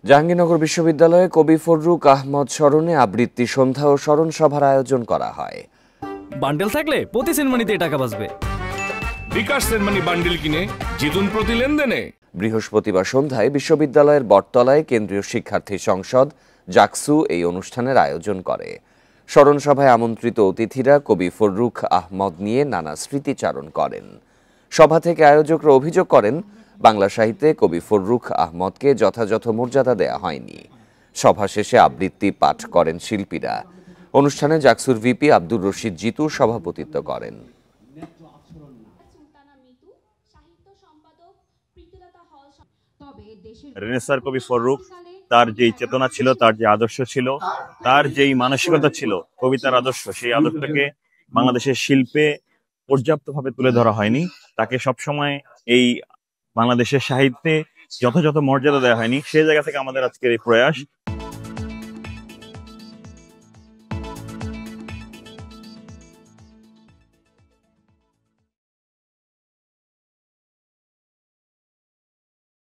জাহাঙ্গীরনগর বিশ্ববিদ্যালয়ে কবি ফররুখ আহমদ স্মরণে আবৃত্তি সন্ধ্যা ও স্মরণ সভার আয়োজন করা হয়। বান্ডেল থাকলে প্রতি সেনমানিতে টাকা বাঁচবে। বিকাশ সেনমানি বান্ডেল কিনে জিতুন প্রতি লেনদেনে। বৃহস্পতিবার সন্ধ্যায় বিশ্ববিদ্যালয়ের বটতলায় কেন্দ্রীয় শিক্ষার্থী সংসদ জাকসু এই অনুষ্ঠানের আয়োজন করে। স্মরণ সভায় আমন্ত্রিত অতিথিরা কবি ফররুখ আহমদ নিয়ে নানা স্মৃতিচারণ করেন। সভা থেকে আয়োজকরা অভিযোগ করেন, বাংলা সাহিত্যে কবি ফররুখ আহমদকে যথাযথ মর্যাদা দেয়া হয়নি। সভা শেষে আবৃত্তি পাঠ করেন শিল্পীরা। অনুষ্ঠানে জাকসুর ভিপি আব্দুর রশিদ জিতু সভাপতিত্ব করেন। রেনেসার কবি ফররুখ, তার যেই চেতনা ছিল, তার যে আদর্শ ছিল, তার যেই মানসিকতা ছিল, কবিতার আদর্শ, সেই আদর্শকে বাংলাদেশের শিল্পে পর্যাপ্তভাবে তুলে ধরা হয়নি। তাকে সবসময় এই বাংলাদেশের সাহিত্যে যথাযথ মর্যাদা দেওয়া হয়নি। সেই জায়গা থেকে আমাদের আজকের এই প্রয়াস।